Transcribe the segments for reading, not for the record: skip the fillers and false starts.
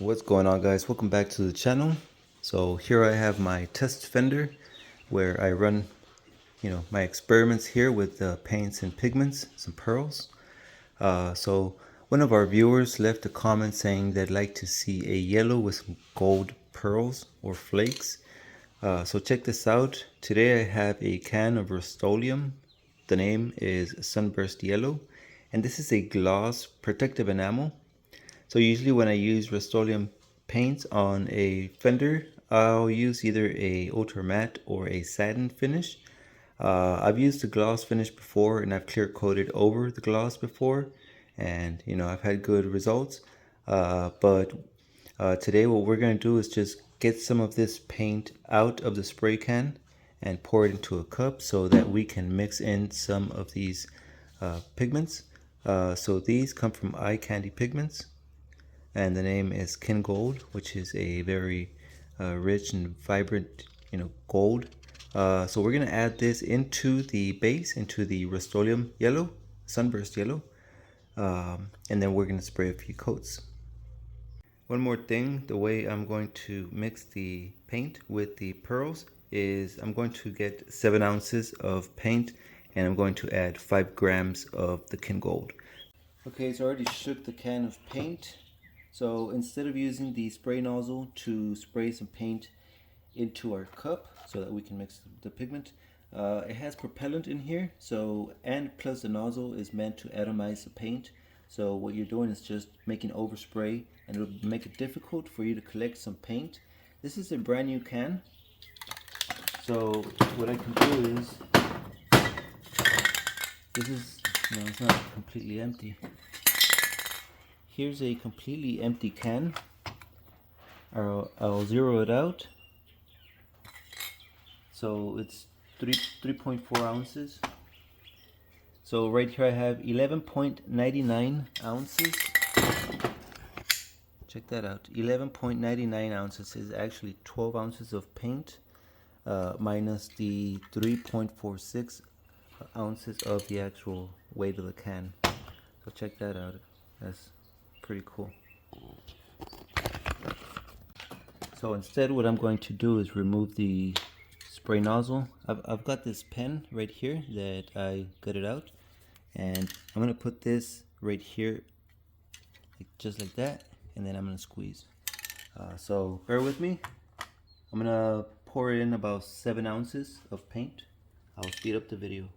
What's going on, guys? Welcome back to the channel. So here I have my test fender where I run my experiments here with paints and pigments, some pearls. So one of our viewers left a comment saying they'd like to see a yellow with some gold pearls or flakes. So check this out. Today I have a can of Rust-Oleum. The name is Sunburst Yellow, and this is a gloss protective enamel. So usually when I use Rust-Oleum paint on a fender, I'll use either a ultra matte or a satin finish. I've used the gloss finish before, and I've clear coated over the gloss before, and I've had good results. But today what we're going to do is just get some of this paint out of the spray can and pour it into a cup so that we can mix in some of these pigments. So these come from Eye Candy Pigments, and the name is Kin Gold, which is a very rich and vibrant, gold. So we're gonna add this into the base, into the Rust-Oleum yellow, Sunburst yellow, and then we're gonna spray a few coats. One more thing, the way I'm going to mix the paint with the pearls is I'm going to get 7 ounces of paint, and I'm going to add 5 grams of the Kin Gold. Okay, so I already shook the can of paint. So instead of using the spray nozzle to spray some paint into our cup so that we can mix the pigment, it has propellant in here. So, and plus the nozzle is meant to atomize the paint. So what you're doing is just making overspray, and it'll make it difficult for you to collect some paint. This is a brand new can. So what I can do is, this is, it's not completely empty. Here's a completely empty can. I'll zero it out. So it's 3.4 ounces. So right here I have 11.99 ounces. Check that out. 11.99 ounces is actually 12 ounces of paint minus the 3.46 ounces of the actual weight of the can. So check that out. That's pretty cool. So instead what I'm going to do is remove the spray nozzle. I've got this pen right here that I gutted out, and I'm going to put this right here, just like that, and then I'm going to squeeze. So bear with me. I'm going to pour in about 7 ounces of paint. I'll speed up the video.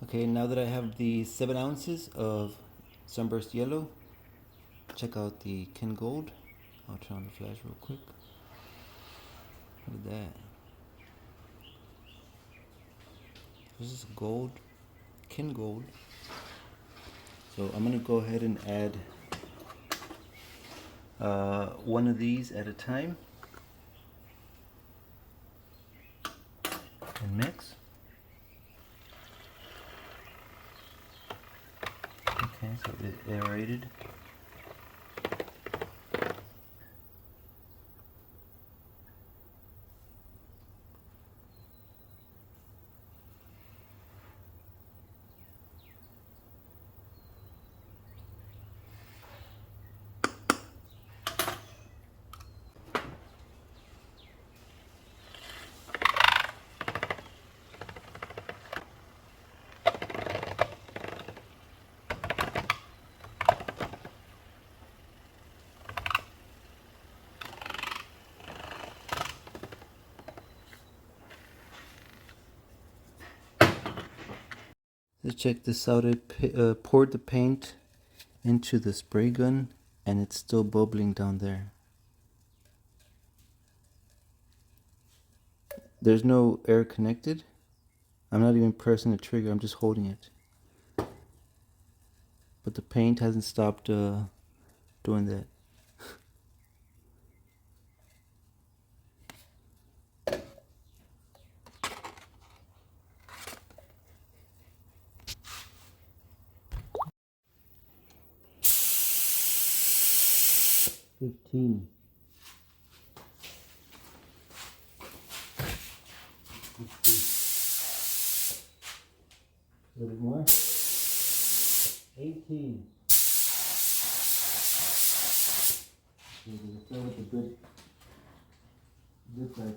Okay, now that I have the 7 ounces of Sunburst Yellow, check out the Kin Gold. I'll turn on the flash real quick. Look at that. This is gold, Kin Gold. So I'm going to go ahead and add one of these at a time and mix. Okay, so it aerated. Let's check this out. I poured the paint into the spray gun, and it's still bubbling down there. There's no air connected. I'm not even pressing the trigger, I'm just holding it. But the paint hasn't stopped doing that. 15. Let's see. A little bit more. 18. Okay, we'll start with the good side.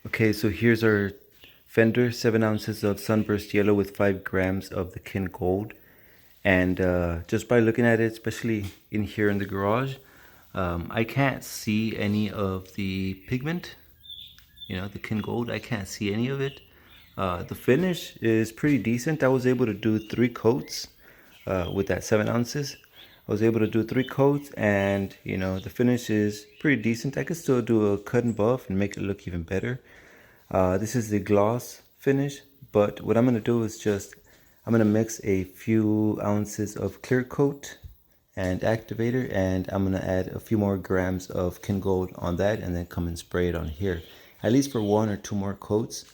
Okay, so here's our fender, 7 ounces of Sunburst yellow with 5 grams of the kin gold. And just by looking at it, especially in here in the garage, I can't see any of the pigment, the kin gold. I can't see any of it. The finish is pretty decent. I was able to do 3 coats with that 7 ounces. I was able to do 3 coats, and the finish is pretty decent. I could still do a cut and buff and make it look even better. This is the gloss finish, but what I'm going to do is I'm going to mix a few ounces of clear coat and activator, and I'm going to add a few more grams of kin gold on that, and then come and spray it on here, at least for 1 or 2 more coats.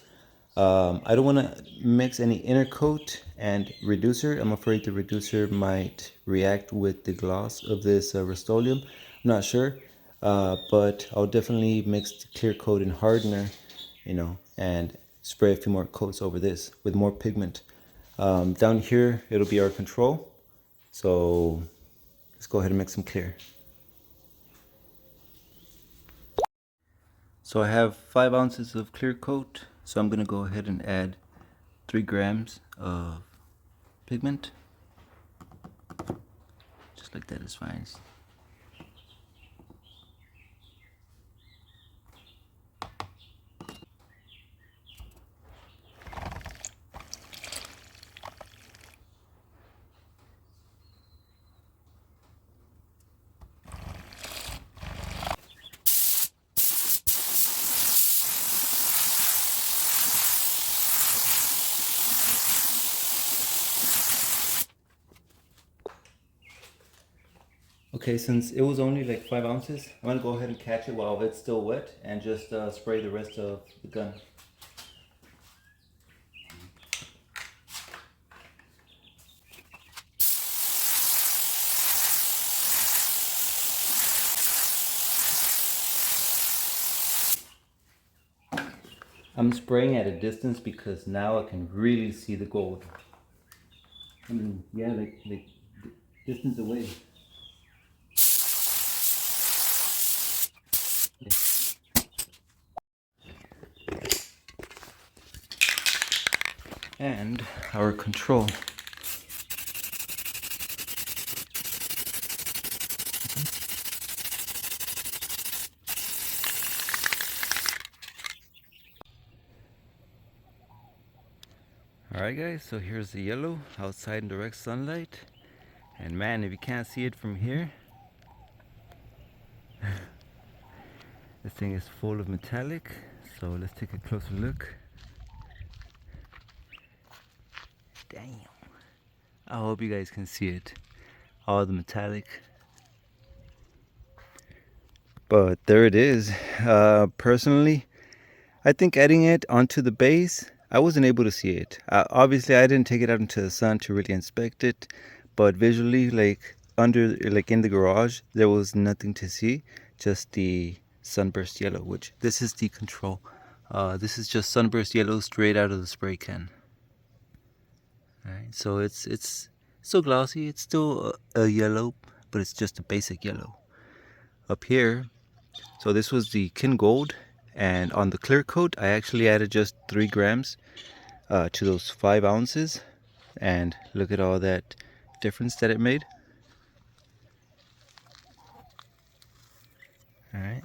I don't want to mix any inner coat and reducer. I'm afraid the reducer might react with the gloss of this RUSTOLEUM. I'm not sure, but I'll definitely mix the clear coat and hardener, and spray a few more coats over this with more pigment. Down here, it'll be our control. So let's go ahead and mix some clear. So I have 5 ounces of clear coat. So I'm going to go ahead and add 3 grams of pigment. Just like that is fine. Okay, since it was only like 5 ounces, I'm going to go ahead and catch it while it's still wet and just spray the rest of the gun. I'm spraying at a distance because now I can really see the gold. I mean, yeah, like distance away. And our control. Alright guys, so here's the yellow outside in direct sunlight. And man, if you can't see it from here, this thing is full of metallic. So let's take a closer look. Damn. I hope you guys can see it. All the metallic. But there it is. Personally, I think adding it onto the base, I wasn't able to see it. Obviously, I didn't take it out into the sun to really inspect it. But visually, like in the garage, there was nothing to see. Just the Sunburst yellow, which this is the control. This is just Sunburst yellow straight out of the spray can. Alright, so it's still glossy. It's still a yellow, but it's just a basic yellow. Up here, so this was the kin gold, and on the clear coat, I actually added just 3 grams to those 5 ounces, and look at all that difference that it made. All right,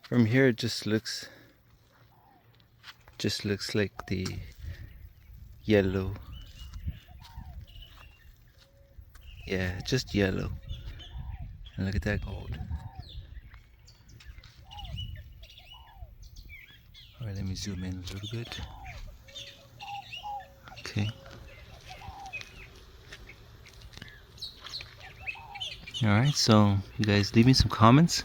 from here it just looks like the yellow. Yeah, just yellow. And look at that gold. All right, let me zoom in a little bit. Okay. All right, so you guys leave me some comments.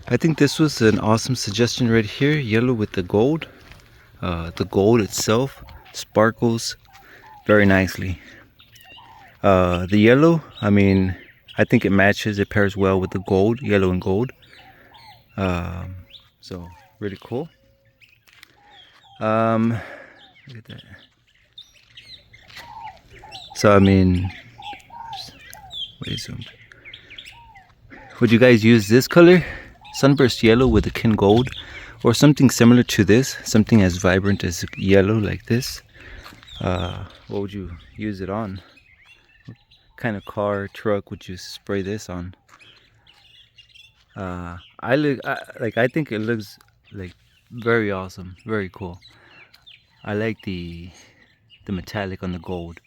I think this was an awesome suggestion right here. Yellow with the gold. The gold itself sparkles very nicely. The yellow, I mean, I think it matches, it pairs well with the gold, yellow and gold. So really cool. Look at that. So I mean, wait, zoomed. Would you guys use this color, Sunburst yellow with a kin gold, or something similar to this, something as vibrant as yellow like this? What would you use it on? What kind of car, truck would you spray this on? I think it looks like very awesome, very cool. I like the metallic on the gold.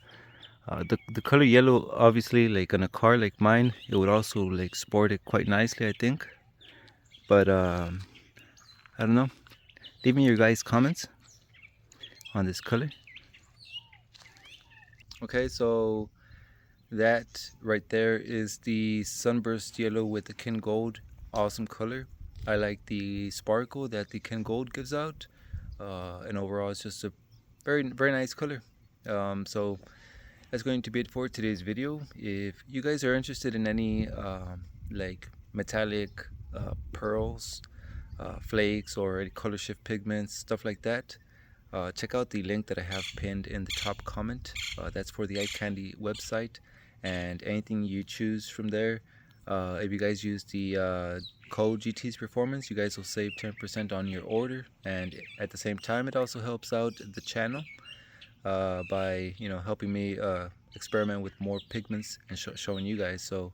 The color yellow, obviously, like on a car like mine, it would also like sport it quite nicely, I think. But I don't know. Leave me your guys' comments on this color. Okay, so that right there is the Sunburst yellow with the kin gold. Awesome color. I like the sparkle that the kin gold gives out, and overall it's just a very nice color. So that's going to be it for today's video. If you guys are interested in any like metallic pearls, flakes, or any color shift pigments, stuff like that, check out the link that I have pinned in the top comment. That's for the Eye Candy website, and anything you choose from there, if you guys use the code GT's Performance, you guys will save 10% on your order, and at the same time it also helps out the channel by helping me experiment with more pigments and showing you guys. So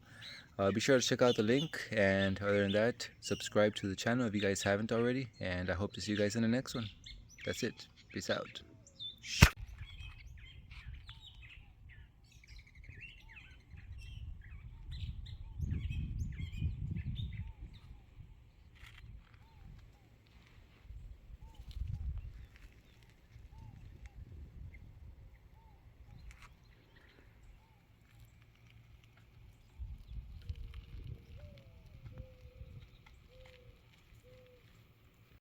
be sure to check out the link, and other than that, subscribe to the channel if you guys haven't already, and I hope to see you guys in the next one. That's it. Peace out.